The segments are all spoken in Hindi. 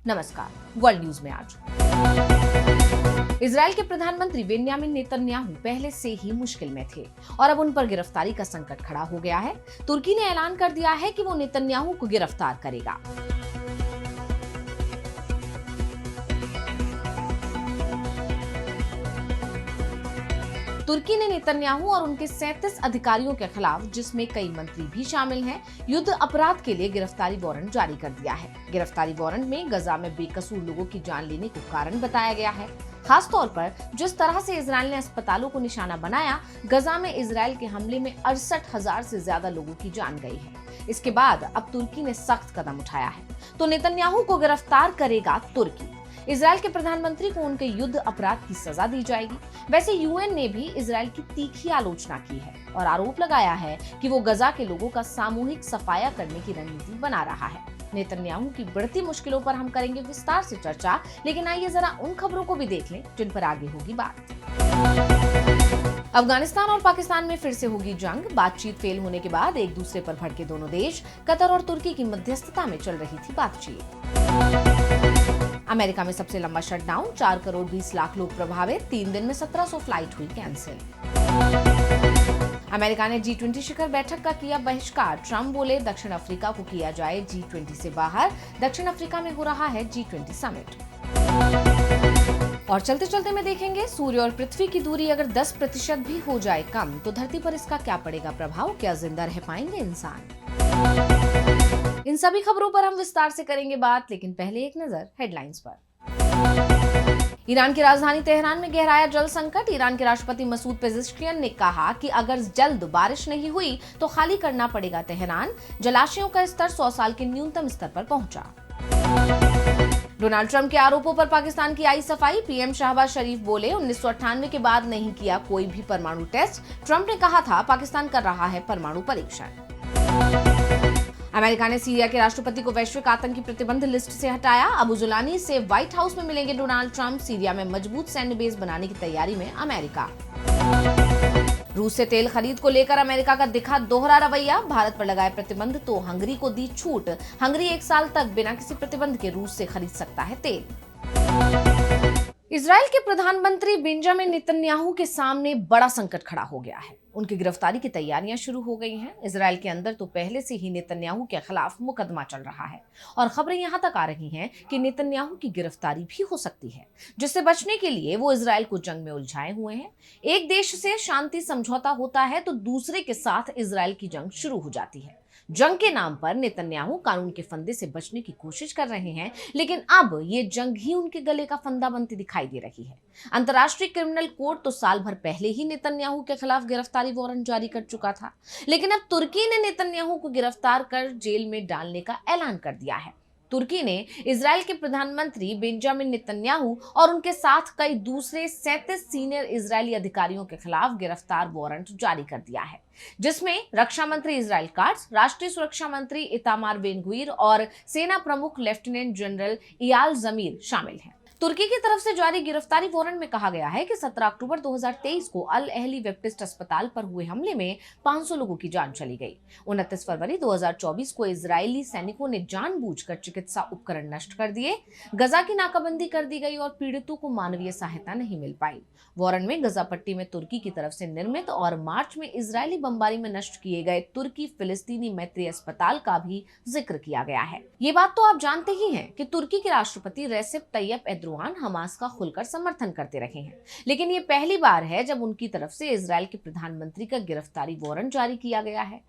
नमस्कार, वर्ल्ड न्यूज में आज इजराइल के प्रधानमंत्री बेंयामिन नेतन्याहू पहले से ही मुश्किल में थे और अब उन पर गिरफ्तारी का संकट खड़ा हो गया है। तुर्की ने ऐलान कर दिया है कि वो नेतन्याहू को गिरफ्तार करेगा। तुर्की ने नेतन्याहू और उनके 37 अधिकारियों के खिलाफ, जिसमें कई मंत्री भी शामिल हैं, युद्ध अपराध के लिए गिरफ्तारी वारंट जारी कर दिया है। गिरफ्तारी वारंट में गजा में बेकसूर लोगों की जान लेने को कारण बताया गया है। खास तौर पर जिस तरह से इजराइल ने अस्पतालों को निशाना बनाया, गजा में इजराइल के हमले में 68,000 से ज्यादा लोगों की जान गई है। इसके बाद अब तुर्की ने सख्त कदम उठाया है, तो नेतन्याहू को गिरफ्तार करेगा तुर्की। इजराइल के प्रधानमंत्री को उनके युद्ध अपराध की सजा दी जाएगी। वैसे यूएन ने भी इजराइल की तीखी आलोचना की है और आरोप लगाया है कि वो गजा के लोगों का सामूहिक सफाया करने की रणनीति बना रहा है। नेतन्याहू की बढ़ती मुश्किलों पर हम करेंगे विस्तार से चर्चा, लेकिन आइए जरा उन खबरों को भी देख लें जिन पर आगे होगी बात। अफगानिस्तान और पाकिस्तान में फिर से होगी जंग। बातचीत फेल होने के बाद एक दूसरे पर भड़के दोनों देश। कतर और तुर्की की मध्यस्थता में चल रही थी बातचीत। अमेरिका में सबसे लंबा शटडाउन, 4 करोड़ 20 लाख लोग प्रभावित। 3 दिन में 1700 फ्लाइट हुई कैंसिल। अमेरिका ने G20 शिखर बैठक का किया बहिष्कार। ट्रंप बोले दक्षिण अफ्रीका को किया जाए G20 से बाहर। दक्षिण अफ्रीका में हो रहा है G20 समिट। और चलते चलते में देखेंगे, सूर्य और पृथ्वी की दूरी अगर 10% भी हो जाए कम तो धरती पर इसका क्या पड़ेगा प्रभाव? क्या जिंदा रह पाएंगे इंसान? इन सभी खबरों पर हम विस्तार से करेंगे बात, लेकिन पहले एक नजर हेडलाइंस पर। ईरान की राजधानी तेहरान में गहराया जल संकट। ईरान के राष्ट्रपति मसूद पेजेश्कियन ने कहा कि अगर जल्द बारिश नहीं हुई तो खाली करना पड़ेगा तेहरान। जलाशयों का स्तर 100 साल के न्यूनतम स्तर पर पहुंचा। डोनाल्ड ट्रंप के आरोपों पर पाकिस्तान की आई सफाई। पीएम शहबाज शरीफ बोले 1998 के बाद नहीं किया कोई भी परमाणु टेस्ट। ट्रंप ने कहा था पाकिस्तान कर रहा है परमाणु परीक्षण। अमेरिका ने सीरिया के राष्ट्रपति को वैश्विक आतंकी प्रतिबंध लिस्ट से हटाया। अबू जुलानी से व्हाइट हाउस में मिलेंगे डोनाल्ड ट्रंप। सीरिया में मजबूत सैन्य बेस बनाने की तैयारी में अमेरिका। रूस से तेल खरीद को लेकर अमेरिका का दिखा दोहरा रवैया। भारत पर लगाए प्रतिबंध तो हंगरी को दी छूट। हंगरी 1 साल तक बिना किसी प्रतिबंध के रूस से खरीद सकता है तेल। इजराइल के प्रधानमंत्री बेंजामिन नेतन्याहू के सामने बड़ा संकट खड़ा हो गया है। उनकी गिरफ्तारी की तैयारियां शुरू हो गई हैं। इजराइल के अंदर तो पहले से ही नेतन्याहू के खिलाफ मुकदमा चल रहा है और खबरें यहां तक आ रही हैं कि नेतन्याहू की गिरफ्तारी भी हो सकती है, जिससे बचने के लिए वो इजराइल को जंग में उलझाए हुए हैं। एक देश से शांति समझौता होता है तो दूसरे के साथ इजराइल की जंग शुरू हो जाती है। जंग के नाम पर नेतन्याहू कानून के फंदे से बचने की कोशिश कर रहे हैं, लेकिन अब ये जंग ही उनके गले का फंदा बनती दिखाई दे रही है। अंतर्राष्ट्रीय क्रिमिनल कोर्ट तो साल भर पहले ही नेतन्याहू के खिलाफ गिरफ्तारी वारंट जारी कर चुका था, लेकिन अब तुर्की ने नेतन्याहू को गिरफ्तार कर जेल में डालने का ऐलान कर दिया है। तुर्की ने इजराइल के प्रधानमंत्री बेंजामिन नेतन्याहू और उनके साथ कई दूसरे 37 सीनियर इजरायली अधिकारियों के खिलाफ गिरफ्तार वारंट जारी कर दिया है, जिसमें रक्षा मंत्री इजराइल काट्ज, राष्ट्रीय सुरक्षा मंत्री इतामार बेन-ग्वीर और सेना प्रमुख लेफ्टिनेंट जनरल इयाल जमीर शामिल हैं। तुर्की की तरफ से जारी गिरफ्तारी वारंट में कहा गया है कि 17 अक्टूबर 2023 को अल अहली वेबटिस्ट अस्पताल पर हुए हमले में 500 लोगों की जान चली गई। 29 फरवरी 2024 को इजरायली सैनिकों ने जानबूझकर चिकित्सा उपकरण नष्ट कर दिए। गजा की नाकाबंदी कर दी गई और पीड़ितों को मानवीय सहायता नहीं मिल पाई। वारंट में गजा पट्टी में तुर्की की तरफ से निर्मित और मार्च में इजरायली बमबारी में नष्ट किए गए तुर्की फिलिस्तीनी मैत्री अस्पताल का भी जिक्र किया गया है। ये बात तो आप जानते ही हैं कि तुर्की के राष्ट्रपति रेसिप तैयप एर्दोगान हमास का खुलकर समर्थन करते रहे हैं, लेकिन ये पहली बार है जब उनकी तरफ से इजराइल के प्रधानमंत्री का गिरफ्तारी वारंट जारी किया गया है।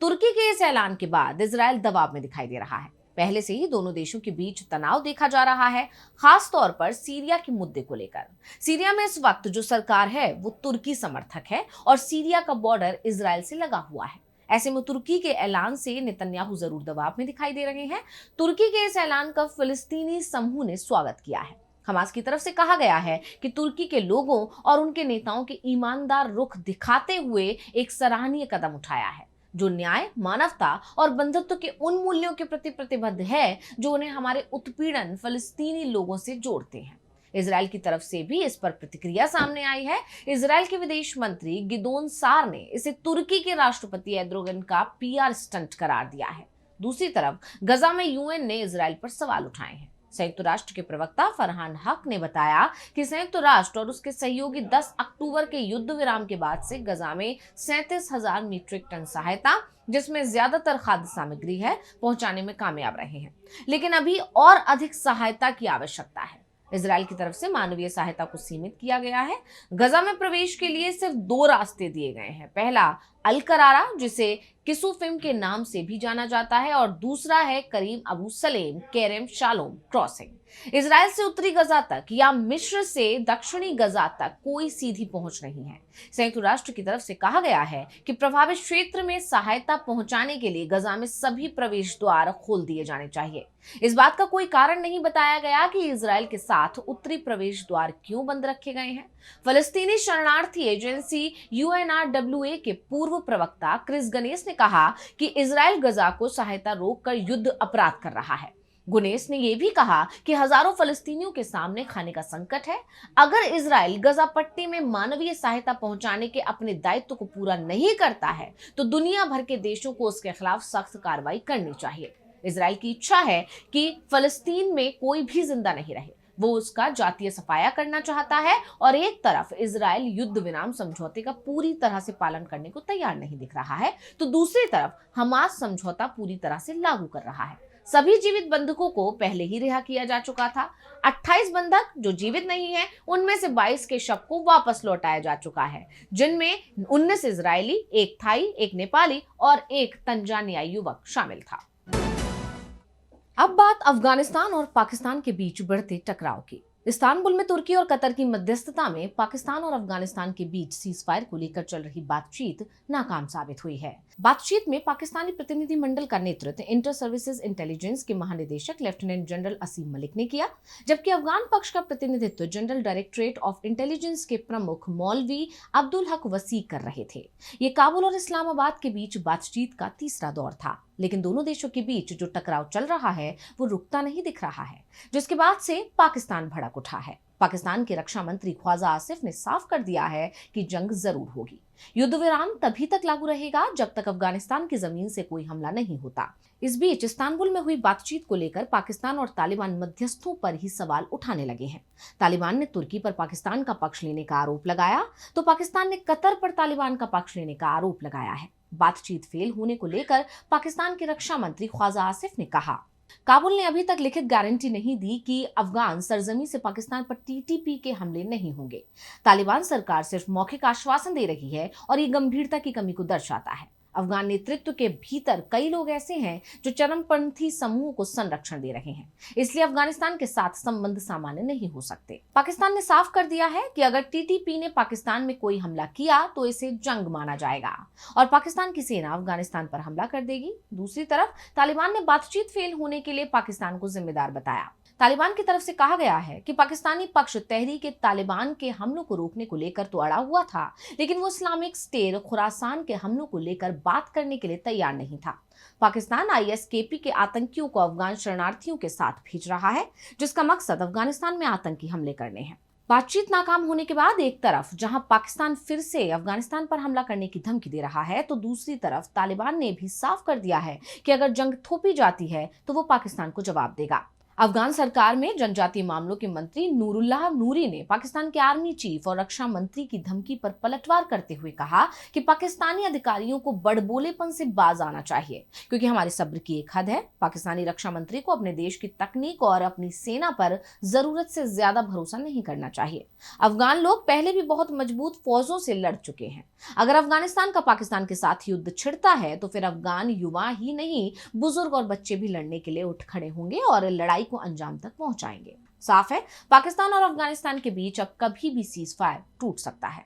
तुर्की के इस ऐलान के बाद इजराइल दबाव में दिखाई दे रहा है। पहले से ही दोनों देशों के बीच तनाव देखा जा रहा है, खास तौर पर सीरिया के मुद्दे को लेकर। सीरिया में इस वक्त जो सरकार है वो तुर्की समर्थक है और सीरिया का बॉर्डर इजराइल से लगा हुआ है। ऐसे में तुर्की के ऐलान से नेतन्याहू जरूर दबाव में दिखाई दे रहे हैं। तुर्की के इस ऐलान का फिलिस्तीनी समूह ने स्वागत किया है। हमास की तरफ से कहा गया है कि तुर्की के लोगों और उनके नेताओं के ईमानदार रुख दिखाते हुए एक सराहनीय कदम उठाया है, जो न्याय, मानवता और बंधुत्व के उन मूल्यों के प्रति प्रतिबद्ध है जो उन्हें हमारे उत्पीड़न फिलिस्तीनी लोगों से जोड़ते हैं। इजराइल की तरफ से भी इस पर प्रतिक्रिया सामने आई है। इजराइल के विदेश मंत्री गिदोन सार ने इसे तुर्की के राष्ट्रपति एर्दोगन का पीआर स्टंट करार दिया है। दूसरी तरफ गजा में यूएन ने इजराइल पर सवाल उठाए हैं। संयुक्त राष्ट्र के प्रवक्ता फरहान हक ने बताया कि संयुक्त राष्ट्र और उसके सहयोगी 10 अक्टूबर के युद्ध विराम के बाद से गजा में 37,000 मीट्रिक टन सहायता, जिसमें ज्यादातर खाद्य सामग्री है, पहुंचाने में कामयाब रहे हैं। लेकिन अभी और अधिक सहायता की आवश्यकता है। इजराइल की तरफ से मानवीय सहायता को सीमित किया गया है। गजा में प्रवेश के लिए सिर्फ 2 रास्ते दिए गए हैं। पहला अल करारा, जिसे किसुफिम के नाम से भी जाना जाता है, और दूसरा है Karim Abu Salem Kerem Shalom crossing. Israel से उत्तरी गजा तक या मिस्र से दक्षिणी गजा तक कोई सीधी पहुंच नहीं है। संयुक्त राष्ट्र की तरफ से कहा गया है कि प्रभावित क्षेत्र में सहायता पहुंचाने के लिए गजा में सभी प्रवेश द्वार खोल दिए जाने चाहिए। इस बात का कोई कारण नहीं बताया गया कि इजराइल के साथ उत्तरी प्रवेश द्वार क्यों बंद रखे गए हैं। फलस्तीनी शरणार्थी एजेंसी UNRWA के पूर्व प्रवक्ता क्रिस गनेस ने कहा कि इजराइल गजा को सहायता रोककर युद्ध अपराध कर रहा है। गुनेस ने यह भी कहा कि हजारों फलस्तीनियों के सामने खाने का संकट है। अगर इजराइल गजा पट्टी में मानवीय सहायता पहुंचाने के अपने दायित्व को पूरा नहीं करता है तो दुनिया भर के देशों को उसके खिलाफ सख्त कार्रवाई करनी चाहिए। इजराइल की इच्छा है कि फलस्तीन में कोई भी जिंदा नहीं रहे। वो उसका जातीय सफाया करना चाहता है और एक तरफ इजराइल युद्ध विराम समझौते का पूरी तरह से पालन करने को तैयार नहीं दिख रहा है, तो दूसरी तरफ हमास समझौता पूरी तरह से लागू कर रहा है। सभी जीवित बंधकों को पहले ही रिहा किया जा चुका था। 28 बंधक जो जीवित नहीं हैं, उनमें से 22 के शव को वापस लौटाया जा चुका है, जिनमें 19 इजरायली, 1 थाई, 1 नेपाली और 1 तंजानियाई युवक शामिल था। अब बात अफगानिस्तान और पाकिस्तान के बीच बढ़ते टकराव की। इस्तांबुल में तुर्की और कतर की मध्यस्थता में पाकिस्तान और अफगानिस्तान के बीच सीजफायर को लेकर चल रही बातचीत नाकाम साबित हुई है। बातचीत में पाकिस्तानी प्रतिनिधिमंडल का नेतृत्व इंटर सर्विसेज इंटेलिजेंस के महानिदेशक लेफ्टिनेंट जनरल असीम मलिक ने किया, जबकि अफगान पक्ष का प्रतिनिधित्व जनरल डायरेक्टरेट ऑफ इंटेलिजेंस के प्रमुख मौलवी अब्दुल हक वसी कर रहे थे। ये काबुल और इस्लामाबाद के बीच बातचीत का तीसरा दौर था, लेकिन दोनों देशों के बीच जो टकराव चल रहा है वो रुकता नहीं दिख रहा है, जिसके बाद से पाकिस्तान भड़क उठा है। पाकिस्तान के रक्षा मंत्री ख्वाजा आसिफ ने साफ कर दिया है कि जंग जरूर होगी। युद्ध विराम तभी तक लागू रहेगा जब तक अफगानिस्तान की जमीन से कोई हमला नहीं होता। इस बीच इस्तांबुल में हुई बातचीत को लेकर पाकिस्तान और तालिबान मध्यस्थों पर ही सवाल उठाने लगे हैं। तालिबान ने तुर्की पर पाकिस्तान का पक्ष लेने का आरोप लगाया, तो पाकिस्तान ने कतर पर तालिबान का पक्ष लेने का आरोप लगाया है। बातचीत फेल होने को लेकर पाकिस्तान के रक्षा मंत्री ख्वाजा आसिफ ने कहा, काबुल ने अभी तक लिखित गारंटी नहीं दी कि अफगान सरजमी से पाकिस्तान पर TTP के हमले नहीं होंगे। तालिबान सरकार सिर्फ मौखिक आश्वासन दे रही है और ये गंभीरता की कमी को दर्शाता है। अफगान नेतृत्व के भीतर कई लोग ऐसे हैं जो चरमपंथी समूह को संरक्षण दे रहे हैं, इसलिए अफगानिस्तान के साथ संबंध सामान्य नहीं हो सकते। पाकिस्तान ने साफ कर दिया है कि अगर TTP ने पाकिस्तान में कोई हमला किया तो इसे जंग माना जाएगा और पाकिस्तान की सेना अफगानिस्तान पर हमला कर देगी। दूसरी तरफ तालिबान ने बातचीत फेल होने के लिए पाकिस्तान को जिम्मेदार बताया। तालिबान की तरफ से कहा गया है कि पाकिस्तानी पक्ष तहरीक तालिबान के हमलों को रोकने को लेकर तो अड़ा हुआ था, लेकिन वो इस्लामिक स्टेट खुरासान के हमलों को लेकर बात करने के लिए तैयार नहीं था। पाकिस्तान ISKP के आतंकियों को अफगान शरणार्थियों के साथ भेज रहा है, जिसका मकसद अफगानिस्तान में आतंकी हमले करने हैं। बातचीत नाकाम होने के बाद एक तरफ जहां पाकिस्तान फिर से अफगानिस्तान पर हमला करने की धमकी दे रहा है, तो दूसरी तरफ तालिबान ने भी साफ कर दिया है कि अगर जंग थोपी जाती है तो वो पाकिस्तान को जवाब देगा। अफगान सरकार में जनजातीय मामलों के मंत्री नूरुल्लाह नूरी ने पाकिस्तान के आर्मी चीफ और रक्षा मंत्री की धमकी पर पलटवार करते हुए कहा कि पाकिस्तानी अधिकारियों को बड़बोलेपन से बाज आना चाहिए, क्योंकि हमारे सब्र की एक हद है। पाकिस्तानी रक्षा मंत्री को अपने देश की तकनीक और अपनी सेना पर जरूरत से ज्यादा भरोसा नहीं करना चाहिए। अफगान लोग पहले भी बहुत मजबूत फौजों से लड़ चुके हैं। अगर अफगानिस्तान का पाकिस्तान के साथ युद्ध छिड़ता है तो फिर अफगान युवा ही नहीं, बुजुर्ग और बच्चे भी लड़ने के लिए उठ खड़े होंगे और लड़ाई को अंजाम तक पहुंचाएंगे। साफ है, पाकिस्तान और अफगानिस्तान के बीच अब कभी भी सीजफायर टूट सकता है।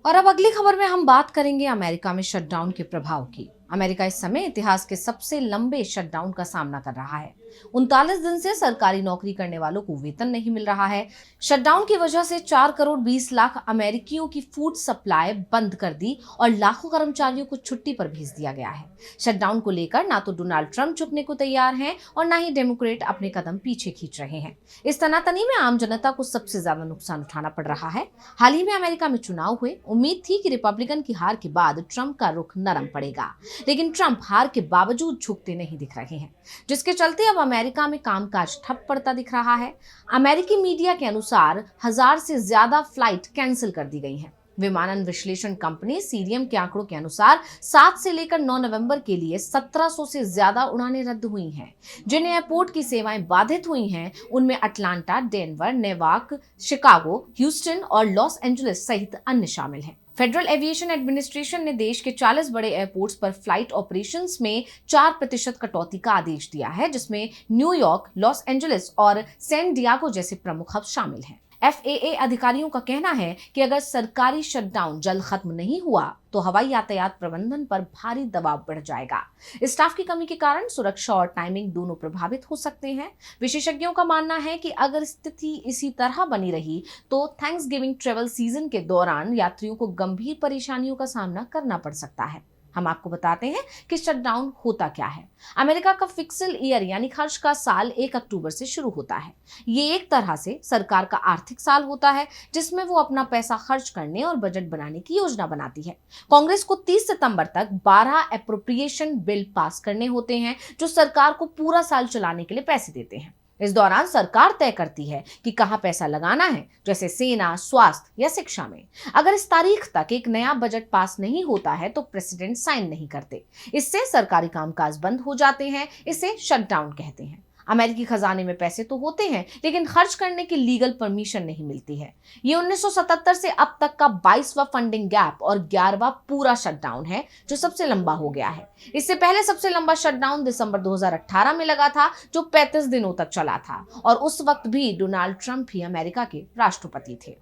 और अब अगली खबर में हम बात करेंगे अमेरिका में शटडाउन के प्रभाव की। अमेरिका इस समय इतिहास के सबसे लंबे शटडाउन का सामना कर रहा है। 39 दिन से सरकारी नौकरी करने वालों को वेतन नहीं मिल रहा है। शटडाउन की वजह से 4 करोड़ 20 लाख अमेरिकियों की फूड सप्लाई बंद कर दी और लाखों कर्मचारियों को छुट्टी पर भेज दिया गया है। शटडाउन को लेकर ना तो डोनाल्ड ट्रंप झुकने को तैयार हैं और ना ही डेमोक्रेट अपने कदम पीछे खींच रहे हैं। इस तनातनी में आम जनता को सबसे ज्यादा नुकसान उठाना पड़ रहा है। हाल ही में अमेरिका में चुनाव हुए, उम्मीद थी कि रिपब्लिकन की हार के बाद ट्रंप का रुख नरम पड़ेगा, लेकिन ट्रंप हार के बावजूद झुकते नहीं दिख रहे हैं, जिसके चलते अब अब अमेरिका में कामकाज ठप पड़ता दिख रहा है। अमेरिकी मीडिया के अनुसार 1000 से ज्यादा फ्लाइट कैंसिल कर दी गई हैं। विमानन विश्लेषण कंपनी सीरियम के आंकड़ों के अनुसार 7 से लेकर 9 नवंबर के लिए 1700 से ज्यादा उड़ानें रद्द हुई हैं। जिन एयरपोर्ट की सेवाएं बाधित हुई हैं उनमें Atlanta, Denver, Newark, Chicago, Houston और लॉस एंजलिस सहित अन्य शामिल हैं। फेडरल एविएशन एडमिनिस्ट्रेशन ने देश के 40 बड़े एयरपोर्ट्स पर फ्लाइट ऑपरेशंस में 4% कटौती का आदेश दिया है, जिसमें न्यूयॉर्क, लॉस एंजलिस और सैन डियागो जैसे प्रमुख हब शामिल हैं। FAA अधिकारियों का कहना है कि अगर सरकारी शटडाउन जल्द खत्म नहीं हुआ तो हवाई यातायात प्रबंधन पर भारी दबाव बढ़ जाएगा। स्टाफ की कमी के कारण सुरक्षा और टाइमिंग दोनों प्रभावित हो सकते हैं। विशेषज्ञों का मानना है कि अगर स्थिति इसी तरह बनी रही तो थैंक्सगिविंग ट्रैवल सीजन के दौरान यात्रियों को गंभीर परेशानियों का सामना करना पड़ सकता है। हम आपको बताते हैं कि शटडाउन होता क्या है। अमेरिका का फिस्कल ईयर यानी खर्च का साल 1 अक्टूबर से शुरू होता है। ये एक तरह से सरकार का आर्थिक साल होता है जिसमें वो अपना पैसा खर्च करने और बजट बनाने की योजना बनाती है। कांग्रेस को 30 सितंबर तक 12 एप्रोप्रिएशन बिल पास करने होते हैं जो सरकार को पूरा साल चलाने के लिए पैसे देते हैं। इस दौरान सरकार तय करती है कि कहां पैसा लगाना है, जैसे सेना, स्वास्थ्य या शिक्षा में। अगर इस तारीख तक एक नया बजट पास नहीं होता है तो प्रेसिडेंट साइन नहीं करते। इससे सरकारी कामकाज बंद हो जाते हैं। इसे शटडाउन कहते हैं। अमेरिकी खजाने में पैसे तो होते हैं लेकिन खर्च करने की लीगल परमिशन नहीं मिलती है। ये 1977 से अब तक का 22वां फंडिंग गैप और 11वां पूरा शटडाउन है जो सबसे लंबा हो गया है। इससे पहले सबसे लंबा शटडाउन दिसंबर 2018 में लगा था जो 35 दिनों तक चला था और उस वक्त भी डोनाल्ड ट्रंप ही अमेरिका के राष्ट्रपति थे।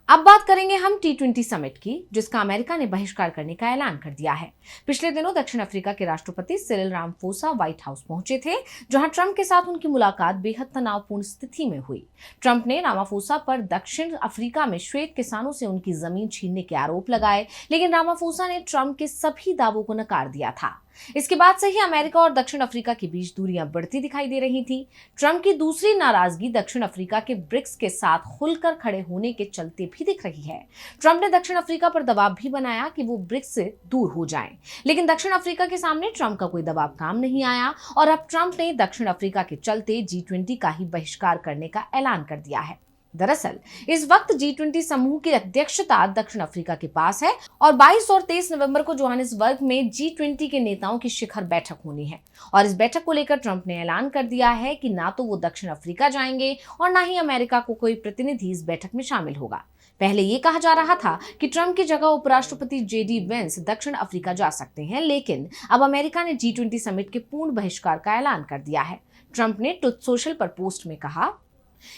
अब बात करेंगे हम T20 समिट की, जिसका अमेरिका ने बहिष्कार करने का ऐलान कर दिया है। पिछले दिनों दक्षिण अफ्रीका के राष्ट्रपति सिरिल रामाफोसा व्हाइट हाउस पहुंचे थे, जहां ट्रंप के साथ उनकी मुलाकात बेहद तनावपूर्ण स्थिति में हुई। ट्रंप ने रामाफोसा पर दक्षिण अफ्रीका में श्वेत किसानों से उनकी जमीन छीनने के आरोप लगाए, लेकिन रामाफोसा ने ट्रंप के सभी दावों को नकार दिया था। इसके बाद से ही अमेरिका और दक्षिण अफ्रीका के बीच दूरियां बढ़ती दिखाई दे रही थी। ट्रंप की दूसरी नाराजगी दक्षिण अफ्रीका के ब्रिक्स के साथ खुलकर खड़े होने के चलते भी दिख रही है। ट्रंप ने दक्षिण अफ्रीका पर दबाव भी बनाया कि वो ब्रिक्स से दूर हो जाएं, लेकिन दक्षिण अफ्रीका के सामने ट्रंप का कोई दबाव काम नहीं आया और अब ट्रंप ने दक्षिण अफ्रीका के चलते G20 का ही बहिष्कार करने का ऐलान कर दिया है। दरअसल इस वक्त G20 समूह की अध्यक्षता दक्षिण अफ्रीका के पास है और 22 और 23 नवंबर को जोहानिसबर्ग में G20 के नेताओं की शिखर बैठक होनी है और इस बैठक को लेकर ट्रंप ने ऐलान कर दिया है कि ना तो वो दक्षिण अफ्रीका जाएंगे और ना ही अमेरिका को कोई प्रतिनिधि इस बैठक में शामिल होगा। पहले ये कहा जा रहा था कि ट्रंप की जगह उपराष्ट्रपति JD वेंस दक्षिण अफ्रीका जा सकते हैं, लेकिन अब अमेरिका ने G20 समिट के पूर्ण बहिष्कार का ऐलान कर दिया है। ट्रंप ने ट्रुथ सोशल पर पोस्ट में कहा,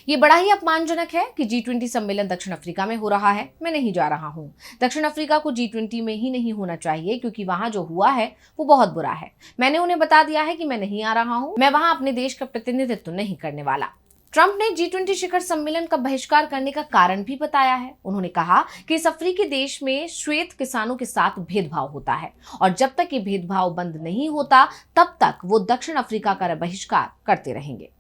ये बड़ा ही अपमानजनक है कि G20 सम्मेलन दक्षिण अफ्रीका में हो रहा है। मैं नहीं जा रहा हूँ। दक्षिण अफ्रीका को G20 में ही नहीं होना चाहिए क्योंकि वहां जो हुआ है वो बहुत बुरा है। मैंने उन्हें बता दिया है कि मैं नहीं आ रहा हूँ। मैं वहां अपने देश का प्रतिनिधित्व नहीं करने वाला। ट्रंप ने G20 शिखर सम्मेलन का बहिष्कार करने का कारण भी बताया है। उन्होंने कहा कि इस अफ्रीकी देश में श्वेत किसानों के साथ भेदभाव होता है और जब तक ये भेदभाव बंद नहीं होता तब तक वो दक्षिण अफ्रीका का बहिष्कार करते रहेंगे।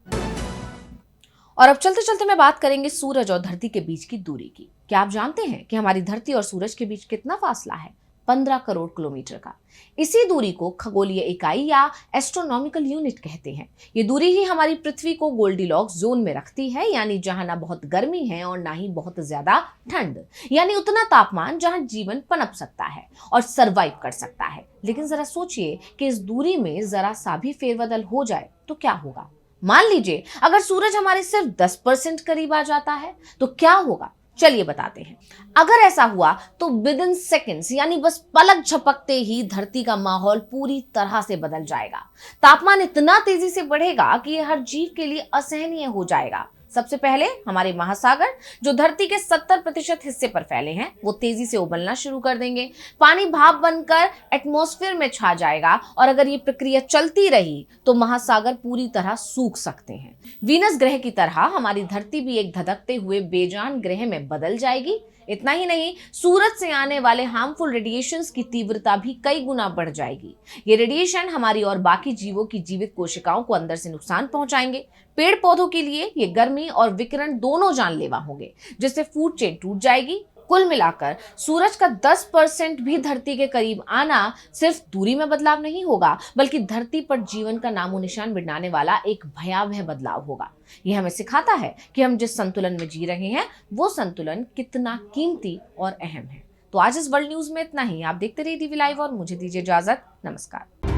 और अब चलते चलते मैं बात करेंगे सूरज और धरती के बीच की दूरी की। क्या आप जानते हैं कि हमारी धरती और सूरज के बीच कितना फासला है? 15 करोड़ किलोमीटर का। इसी दूरी को खगोलीय इकाई या एस्ट्रोनॉमिकल यूनिट कहते हैं। ये दूरी ही हमारी पृथ्वी को गोल्डीलॉक्स जोन में रखती है, यानी जहां ना बहुत गर्मी है और ना ही बहुत ज्यादा ठंड, यानी उतना तापमान जहां जीवन पनप सकता है और सरवाइव कर सकता है। लेकिन जरा सोचिए कि इस दूरी में जरा सा भी फेरबदल हो जाए तो क्या होगा। मान लीजिए अगर सूरज हमारे सिर्फ 10% करीब आ जाता है तो क्या होगा, चलिए बताते हैं। अगर ऐसा हुआ तो विद इन सेकेंड्स यानी बस पलक झपकते ही धरती का माहौल पूरी तरह से बदल जाएगा। तापमान इतना तेजी से बढ़ेगा कि यह हर जीव के लिए असहनीय हो जाएगा। सबसे पहले हमारे महासागर जो धरती के 70% हिस्से पर फैले हैं वो तेजी से उबलना शुरू कर देंगे। पानी भाप बनकर एटमॉस्फेयर में छा जाएगा और अगर ये प्रक्रिया चलती रही तो महासागर पूरी तरह सूख सकते हैं। वीनस ग्रह की तरह हमारी धरती भी एक धधकते हुए बेजान ग्रह में बदल जाएगी। इतना ही नहीं, सूरज से आने वाले हार्मफुल रेडिएशंस की तीव्रता भी कई गुना बढ़ जाएगी। ये रेडिएशन हमारी और बाकी जीवों की जीवित कोशिकाओं को अंदर से नुकसान पहुंचाएंगे। पेड़ पौधों के लिए ये गर्मी और विकिरण दोनों जानलेवा होंगे, जिससे फूड चेन टूट जाएगी। कुल मिलाकर सूरज का 10% भी धरती के करीब आना सिर्फ दूरी में बदलाव नहीं होगा, बल्कि धरती पर जीवन का नामो निशान मिटाने वाला एक भयावह बदलाव होगा। यह हमें सिखाता है कि हम जिस संतुलन में जी रहे हैं वो संतुलन कितना कीमती और अहम है। तो आज इस वर्ल्ड न्यूज में इतना ही। आप देखते रहिए डीवी लाइव और मुझे दीजिए इजाजत। नमस्कार।